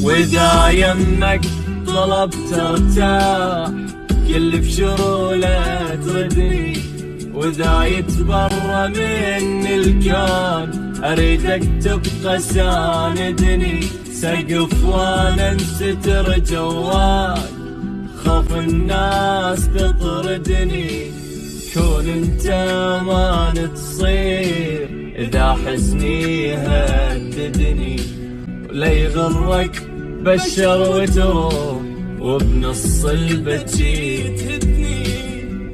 وإذا يمك طلبت ارتاح كل بشروله تردني. وإذا يتبرى من الكون أريدك تبقى ساندني. سقف وانا انستر جواك خوف الناس تطردني. كون انت ما تصير إذا حزني هددني. ولا يغرك بشر وتروح وبنص البتشي